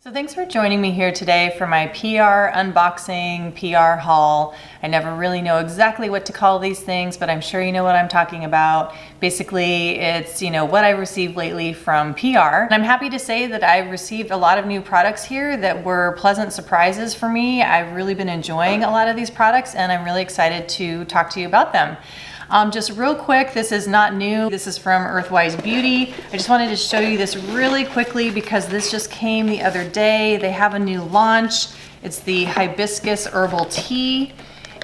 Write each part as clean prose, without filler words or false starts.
So thanks for joining me here today for my PR unboxing, PR haul. I never really know exactly what to call these things, but I'm sure you know what I'm talking about. Basically, it's, what I received lately from PR. And I'm happy to say that I've received a lot of new products here that were pleasant surprises for me. I've really been enjoying a lot of these products and I'm really excited to talk to you about them. Just real quick, this is not new. This is from Earthwise Beauty. I just wanted to show you this really quickly because this just came the other day. They have a new launch. It's the hibiscus herbal tea.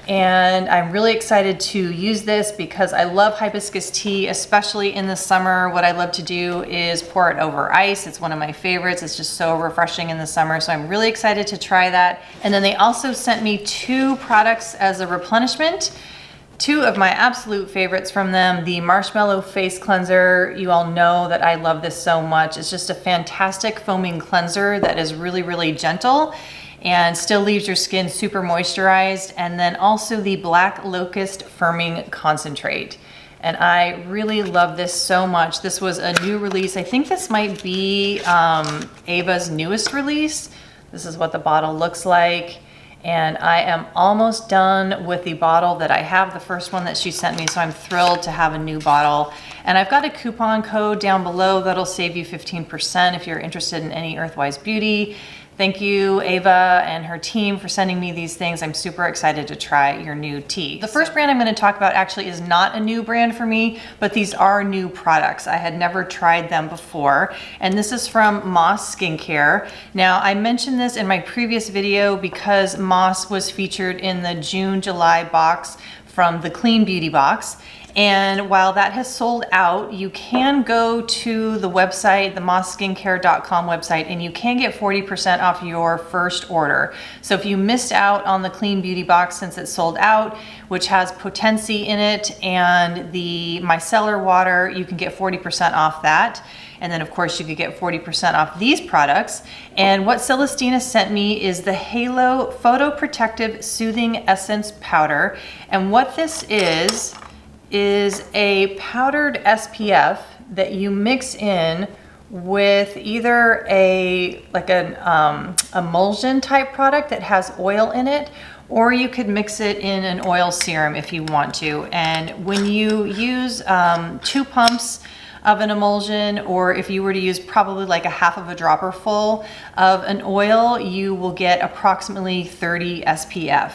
And I'm really excited to use this because I love hibiscus tea, especially in the summer. What I love to do is pour it over ice. It's one of my favorites. It's just so refreshing in the summer. So I'm really excited to try that. And then they also sent me 2 products as a replenishment. 2 of my absolute favorites from them, the Marshmallow Face Cleanser. You all know that I love this so much. It's just a fantastic foaming cleanser that is really, really gentle and still leaves your skin super moisturized. And then also the Black Locust Firming Concentrate. And I really love this so much. This was a new release. I think this might be Ava's newest release. This is what the bottle looks like. And I am almost done with the bottle that I have, the first one that she sent me, so I'm thrilled to have a new bottle. And I've got a coupon code down below that'll save you 15% if you're interested in any Earthwise Beauty. Thank you, Ava and her team, for sending me these things. I'm super excited to try your new tea. The first brand I'm going to talk about actually is not a new brand for me, but these are new products. I had never tried them before, and this is from Moss Skincare. Now, I mentioned this in my previous video because Moss was featured in the June-July box from the Clean Beauty box. And while that has sold out, you can go to the website, the mossskincare.com website, and you can get 40% off your first order. So if you missed out on the Clean Beauty box since it sold out, which has Potency in it and the micellar water, you can get 40% off that. And then of course you could get 40% off these products. And what Celestina sent me is the Halo Photoprotective Soothing Essence Powder. And what this is a powdered SPF that you mix in with either an emulsion type product that has oil in it, or you could mix it in an oil serum if you want to. And when you use 2 pumps of an emulsion, or if you were to use probably like a half of a dropper full of an oil, you will get approximately 30 SPF.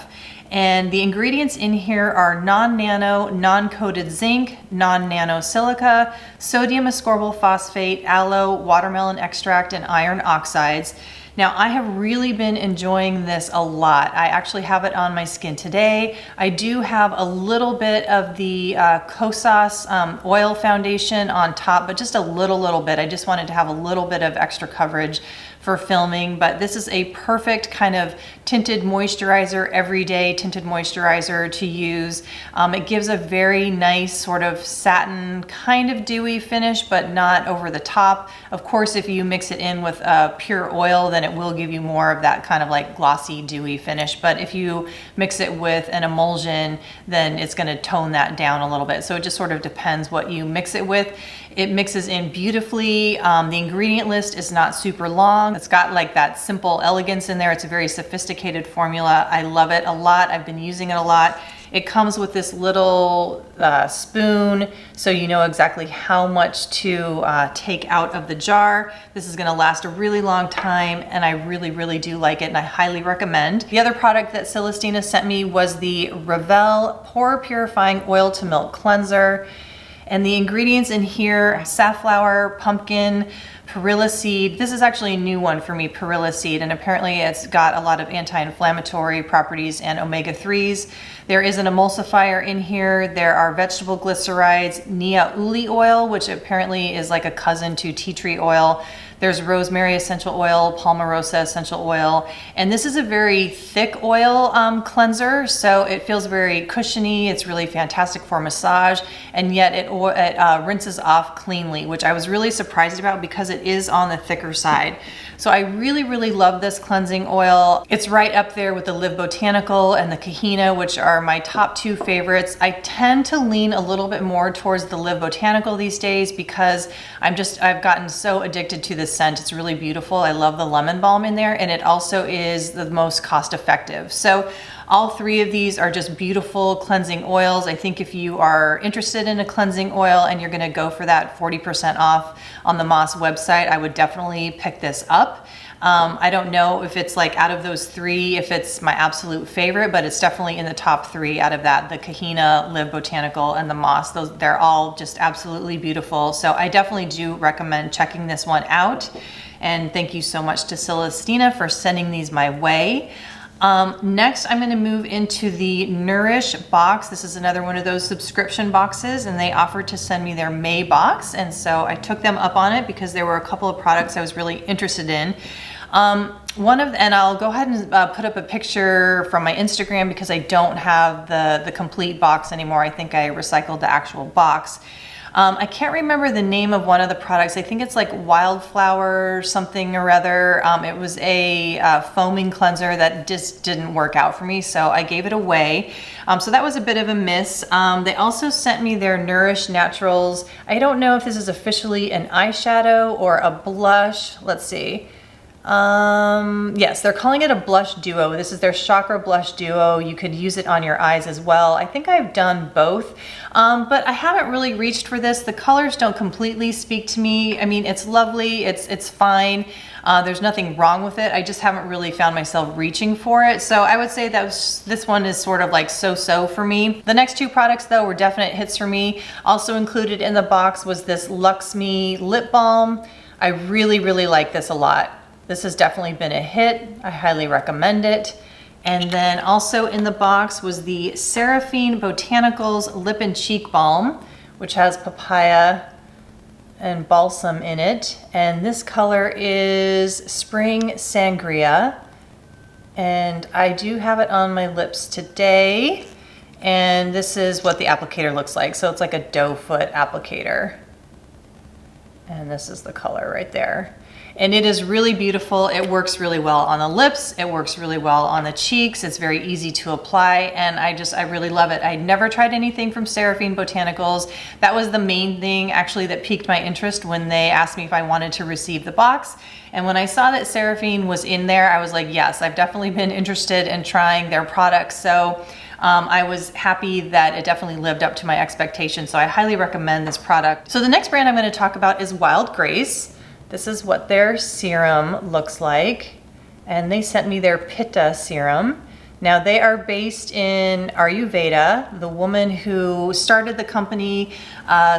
And the ingredients in here are non-nano, non-coated zinc, non-nano silica, sodium ascorbyl phosphate, aloe, watermelon extract, and iron oxides. Now, I have really been enjoying this a lot. I actually have it on my skin today. I do have a little bit of the Kosas oil foundation on top, but just a little bit. I just wanted to have a little bit of extra coverage for filming, but this is a perfect kind of tinted moisturizer, everyday tinted moisturizer to use. It gives a very nice sort of satin, kind of dewy finish, but not over the top. Of course, if you mix it in with pure oil, then it will give you more of that kind of like glossy, dewy finish. But if you mix it with an emulsion, then it's gonna tone that down a little bit. So it just sort of depends what you mix it with. It mixes in beautifully. The ingredient list is not super long. It's got like that simple elegance in there. It's a very sophisticated formula. I love it a lot. I've been using it a lot. It comes with this little spoon, so you know exactly how much to take out of the jar. This is gonna last a really long time, and I really do like it, and I highly recommend. The other product that Celestina sent me was the Revel Pore Purifying Oil to Milk Cleanser. And the ingredients in here, safflower, pumpkin, perilla seed. This is actually a new one for me, perilla seed, and apparently it's got a lot of anti-inflammatory properties and omega-3s. There is an emulsifier in here. There are vegetable glycerides, niaouli oil, which apparently is like a cousin to tea tree oil. There's rosemary essential oil, palmarosa essential oil, and this is a very thick oil cleanser, so it feels very cushiony. It's really fantastic for massage, and yet it rinses off cleanly, which I was really surprised about because it is on the thicker side. So I really love this cleansing oil. It's right up there with the Live Botanical and the Kahina, which are my top 2 favorites. I tend to lean a little bit more towards the Live Botanical these days because I've gotten so addicted to the this scent. It's really beautiful. I love the lemon balm in there, and it also is the most cost effective. So all three of these are just beautiful cleansing oils. I think if you are interested in a cleansing oil and you're gonna go for that 40% off on the Moss website, I would definitely pick this up. I don't know if it's like out of those three, if it's my absolute favorite, but it's definitely in the top three out of that, the Kahina, Live Botanical, and the Moss. They're all just absolutely beautiful. So I definitely do recommend checking this one out. And thank you so much to Celestina for sending these my way. Next, I'm going to move into the Nourish box. This is another one of those subscription boxes, and they offered to send me their May box. And so I took them up on it because there were a couple of products I was really interested in. And I'll go ahead and put up a picture from my Instagram because I don't have the complete box anymore. I think I recycled the actual box. I can't remember the name of one of the products. I think it's like Wildflower something or other. It was a foaming cleanser that just didn't work out for me, so I gave it away. So that was a bit of a miss. They also sent me their Nourish Naturals. I don't know if this is officially an eyeshadow or a blush. Let's see. Yes, they're calling it a blush duo. This is their Chakra Blush Duo. You could use it on your eyes as well. I think I've done both, but I haven't really reached for this. The colors don't completely speak to me. I mean, it's lovely. It's fine. There's nothing wrong with it. I just haven't really found myself reaching for it. So I would say that this one is sort of like so-so for me. The next two products though were definite hits for me. Also included in the box was this Luxe Me lip balm. I really like this a lot. This has definitely been a hit. I highly recommend it. And then also in the box was the Seraphine Botanicals Lip and Cheek Balm, which has papaya and balsam in it. And this color is Spring Sangria. And I do have it on my lips today. And this is what the applicator looks like. So it's like a doe foot applicator. And this is the color right there. And it is really beautiful. It works really well on the lips. It works really well on the cheeks. It's very easy to apply, and I really love it. I'd never tried anything from Seraphine Botanicals. That was the main thing actually that piqued my interest when they asked me if I wanted to receive the box. And when I saw that Seraphine was in there, I was like, yes, I've definitely been interested in trying their products. So I was happy that it definitely lived up to my expectations. So I highly recommend this product. So the next brand I'm going to talk about is Wild Grace. This is what their serum looks like. And they sent me their Pitta serum. Now they are based in Ayurveda. The woman who started the company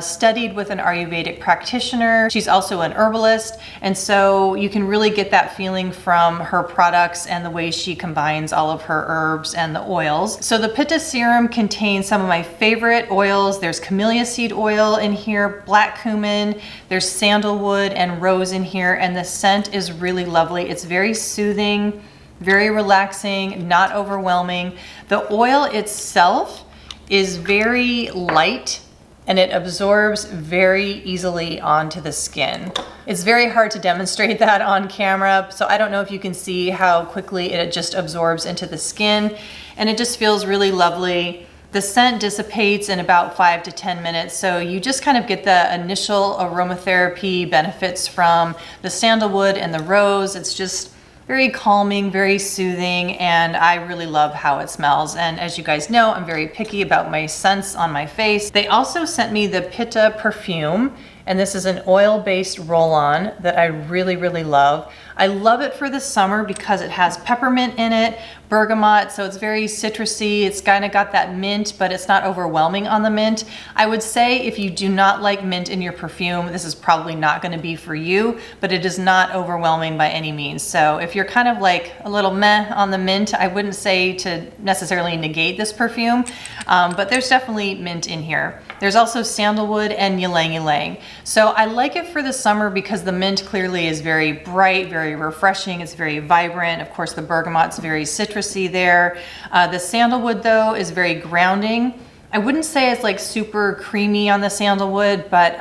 studied with an Ayurvedic practitioner. She's also an herbalist. And so you can really get that feeling from her products and the way she combines all of her herbs and the oils. So the Pitta serum contains some of my favorite oils. There's camellia seed oil in here, black cumin, there's sandalwood and rose in here. And the scent is really lovely. It's very soothing, very relaxing, not overwhelming. The oil itself is very light and it absorbs very easily onto the skin. It's very hard to demonstrate that on camera, so I don't know if you can see how quickly it just absorbs into the skin, and it just feels really lovely. The scent dissipates in about 5 to 10 minutes, so you just kind of get the initial aromatherapy benefits from the sandalwood and the rose. It's just very calming, very soothing, and I really love how it smells. And as you guys know, I'm very picky about my scents on my face. They also sent me the Pitta perfume, and this is an oil-based roll-on that I really love. I love it for the summer because it has peppermint in it, bergamot, so it's very citrusy. It's kind of got that mint, but it's not overwhelming on the mint. I would say if you do not like mint in your perfume, this is probably not going to be for you, but it is not overwhelming by any means. So if you're kind of like a little meh on the mint, I wouldn't say to necessarily negate this perfume, but there's definitely mint in here. There's also sandalwood and ylang ylang. So I like it for the summer because the mint clearly is very bright, very refreshing. It's very vibrant. Of course, the bergamot's very citrusy there. The sandalwood though is very grounding. I wouldn't say it's like super creamy on the sandalwood, but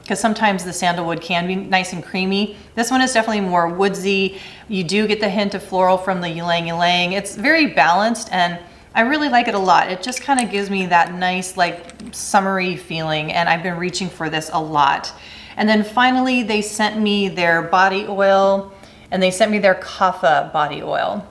because sometimes the sandalwood can be nice and creamy. This one is definitely more woodsy. You do get the hint of floral from the ylang ylang. It's very balanced and I really like it a lot. It just kind of gives me that nice like summery feeling, and I've been reaching for this a lot. And then finally, they sent me their body oil, and they sent me their Kapha body oil.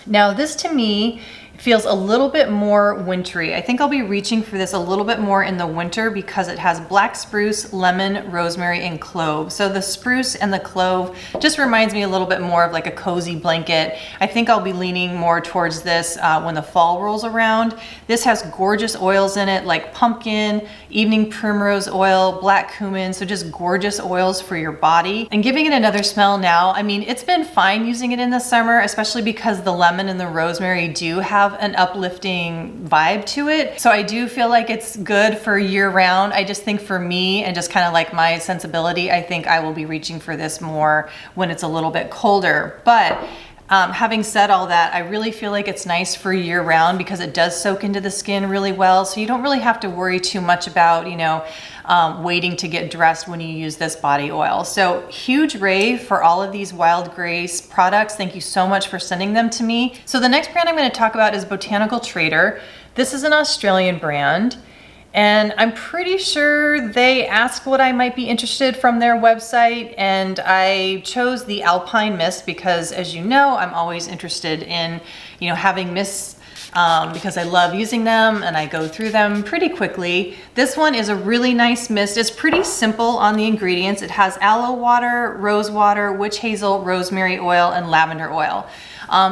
Now this to me feels a little bit more wintry. I think I'll be reaching for this a little bit more in the winter because it has black spruce, lemon, rosemary, and clove. So the spruce and the clove just reminds me a little bit more of like a cozy blanket. I think I'll be leaning more towards this when the fall rolls around. This has gorgeous oils in it like pumpkin, evening primrose oil, black cumin, so just gorgeous oils for your body. And giving it another smell now, I mean, it's been fine using it in the summer, especially because the lemon and the rosemary do have an uplifting vibe to it. So I do feel like it's good for year round. I just think for me and just kind of like my sensibility, I think I will be reaching for this more when it's a little bit colder. But having said all that, I really feel like it's nice for year round because it does soak into the skin really well. So you don't really have to worry too much about, you know, waiting to get dressed when you use this body oil. So huge rave for all of these Wild Grace products. Thank you so much for sending them to me. So the next brand I'm going to talk about is Botanical Trader. This is an Australian brand. And I'm pretty sure they asked what I might be interested from their website, and I chose the Alpine Mist because, as you know, I'm always interested in, you know, having mists because I love using them and I go through them pretty quickly. This one is a really nice mist. It's pretty simple on the ingredients. It has aloe water, rose water, witch hazel, rosemary oil, and lavender oil.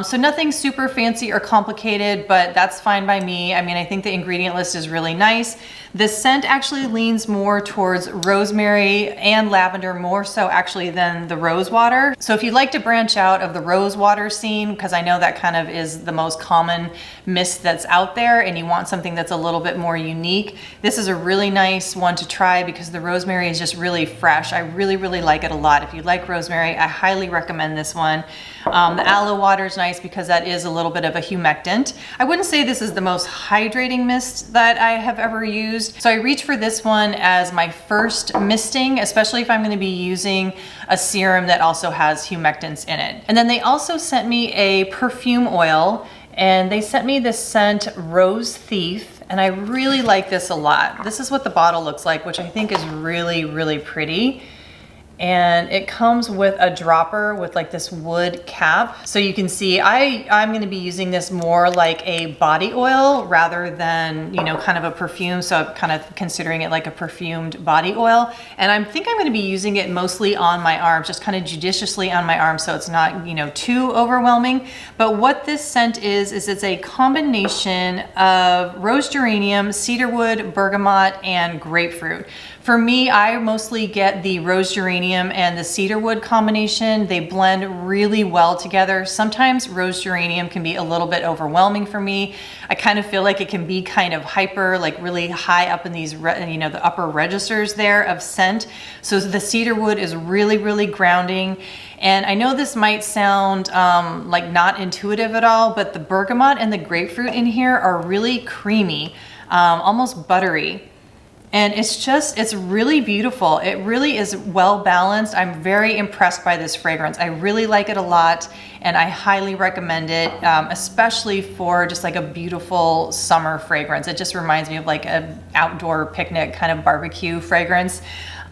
So nothing super fancy or complicated, but that's fine by me. I mean, I think the ingredient list is really nice. The scent actually leans more towards rosemary and lavender, more so actually than the rose water. So if you'd like to branch out of the rose water scene, because I know that kind of is the most common mist that's out there, and you want something that's a little bit more unique, this is a really nice one to try because the rosemary is just really fresh. I really, really like it a lot. If you like rosemary, I highly recommend this one. The aloe water is nice because that is a little bit of a humectant. I wouldn't say this is the most hydrating mist that I have ever used. So I reach for this one as my first misting, especially if I'm going to be using a serum that also has humectants in it. And then they also sent me a perfume oil, and they sent me this scent Rose Thief, and I really like this a lot. This is what the bottle looks like, which I think is really, really pretty. And it comes with a dropper with like this wood cap. So you can see I'm going to be using this more like a body oil rather than, you know, kind of a perfume. So I'm kind of considering it like a perfumed body oil. And I think I'm going to be using it mostly on my arms, just kind of judiciously on my arms so it's not, you know, too overwhelming. But what this scent is it's a combination of rose geranium, cedarwood, bergamot, and grapefruit. For me, I mostly get the rose geranium and the cedarwood combination. They blend really well together. Sometimes rose geranium can be a little bit overwhelming for me. I kind of feel like it can be kind of hyper, like really high up in these, you know, the upper registers there of scent. So the cedarwood is really, really grounding. And I know this might sound like not intuitive at all, but the bergamot and the grapefruit in here are really creamy, almost buttery. And it's really beautiful. It really is well balanced. I'm very impressed by this fragrance. I really like it a lot, and I highly recommend it, especially for just like a beautiful summer fragrance. It just reminds me of like an outdoor picnic kind of barbecue fragrance.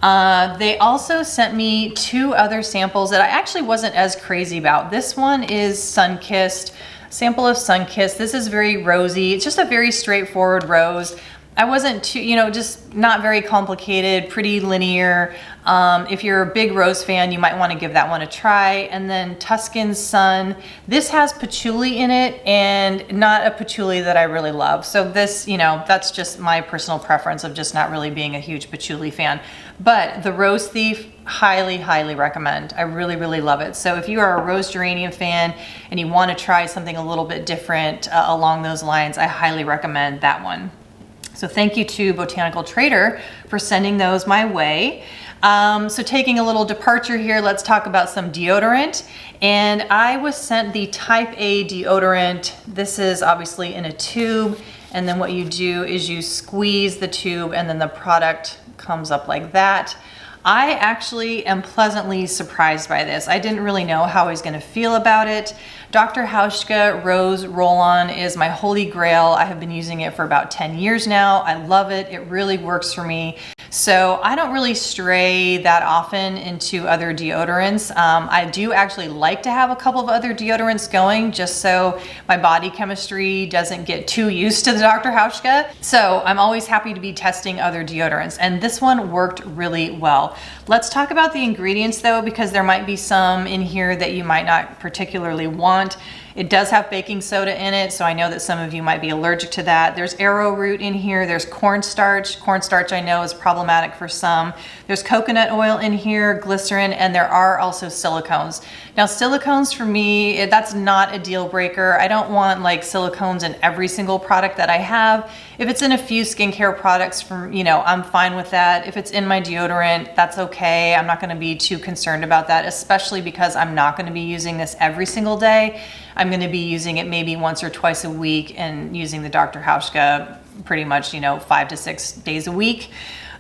They also sent me 2 other samples that I actually wasn't as crazy about. This one is Sunkissed, sample of Sunkissed. This is very rosy. It's just a very straightforward rose. I wasn't too, you know, just not very complicated, pretty linear. If you're a big rose fan, you might want to give that one a try. And then Tuscan Sun. This has patchouli in it, and not a patchouli that I really love. So this, you know, that's just my personal preference of just not really being a huge patchouli fan. But the Rose Thief, highly, highly recommend. I really, really love it. So if you are a rose geranium fan and you want to try something a little bit different along those lines, I highly recommend that one. So thank you to Botanical Trader for sending those my way. So taking a little departure here, let's talk about some deodorant. And I was sent the Type A deodorant. This is obviously in a tube. And then what you do is you squeeze the tube and then the product comes up like that. I actually am pleasantly surprised by this. I didn't really know how I was going to feel about it. Dr. Hauschka Rose Roll-On is my holy grail. I have been using it for about 10 years now. I love it. It really works for me. So I don't really stray that often into other deodorants. I do actually like to have a couple of other deodorants going just so my body chemistry doesn't get too used to the Dr. Hauschka. So I'm always happy to be testing other deodorants, and this one worked really well. Let's talk about the ingredients though, because there might be some in here that you might not particularly want. It does have baking soda in it, so I know that some of you might be allergic to that. There's arrowroot in here, there's cornstarch. Cornstarch I know is problematic for some. There's coconut oil in here, glycerin, and there are also silicones. Now silicones for me, that's not a deal breaker. I don't want like silicones in every single product that I have. If it's in a few skincare products, I'm fine with that. If it's in my deodorant, that's okay. I'm not gonna be too concerned about that, especially because I'm not gonna be using this every single day. I'm gonna be using it maybe once or twice a week and using the Dr. Hauschka pretty much, 5 to 6 days a week.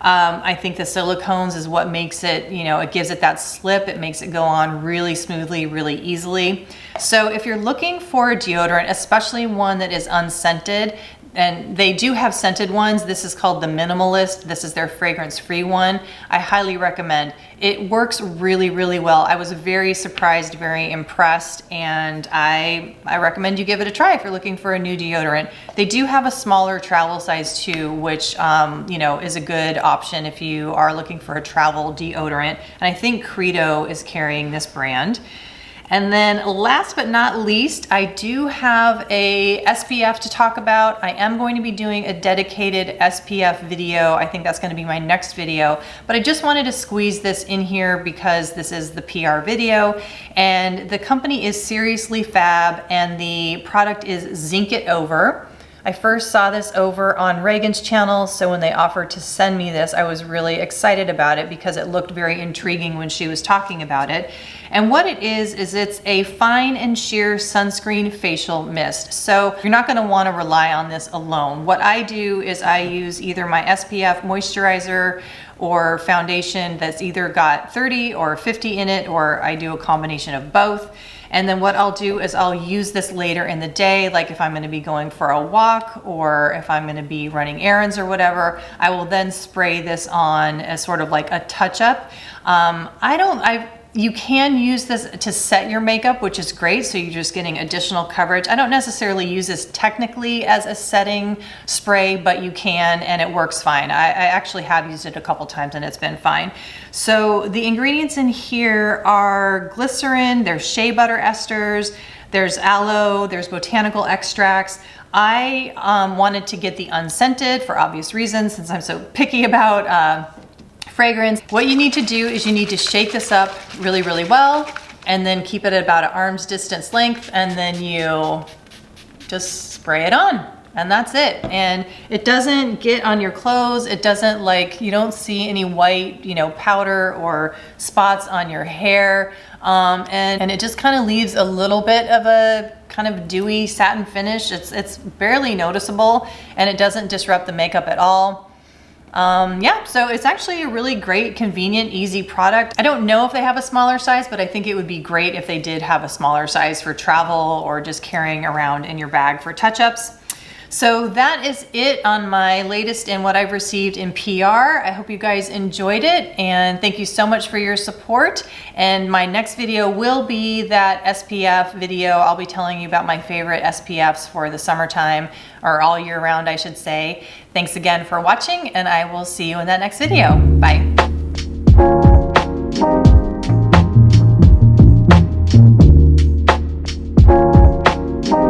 I think the silicones is what makes it, it gives it that slip. It makes it go on really smoothly, really easily. So if you're looking for a deodorant, especially one that is unscented, and they do have scented ones. This is called the Minimalist. This is their fragrance-free one. I highly recommend. It works really, really well. I was very surprised, very impressed, and I recommend you give it a try if you're looking for a new deodorant. They do have a smaller travel size too, which is a good option if you are looking for a travel deodorant. And I think Credo is carrying this brand. And then last but not least, I do have a SPF to talk about. I am going to be doing a dedicated SPF video. I think that's going to be my next video, but I just wanted to squeeze this in here because this is the PR video, and the company is Seriously Fab, and the product is Zinc It Over. I first saw this over on Reagan's channel, so when they offered to send me this, I was really excited about it because it looked very intriguing when she was talking about it. And what it is it's a fine and sheer sunscreen facial mist. So you're not gonna wanna rely on this alone. What I do is I use either my SPF moisturizer or foundation that's either got 30 or 50 in it, or I do a combination of both. And then what I'll do is I'll use this later in the day, like if I'm gonna be going for a walk or if I'm gonna be running errands or whatever, I will then spray this on as sort of like a touch-up. You can use this to set your makeup, which is great, so you're just getting additional coverage. I don't necessarily use this technically as a setting spray, but you can, and it works fine. I actually have used it a couple times and it's been fine. So the ingredients in here are glycerin, there's shea butter esters, there's aloe, there's botanical extracts. I wanted to get the unscented for obvious reasons, since I'm so picky about fragrance. What you need to do is you need to shake this up really, really well, and then keep it at about an arm's distance length, and then you just spray it on, and that's it. And it doesn't get on your clothes. It doesn't you don't see any white, powder or spots on your hair. And it just kind of leaves a little bit of a kind of dewy satin finish. It's barely noticeable, and it doesn't disrupt the makeup at all. So it's actually a really great, convenient, easy product. I don't know if they have a smaller size, but I think it would be great if they did have a smaller size for travel or just carrying around in your bag for touch-ups. So that is it on my latest and what I've received in PR. I hope you guys enjoyed it, and thank you so much for your support. And my next video will be that SPF video. I'll be telling you about my favorite SPFs for the summertime, or all year round, I should say. Thanks again for watching, and I will see you in that next video. Bye.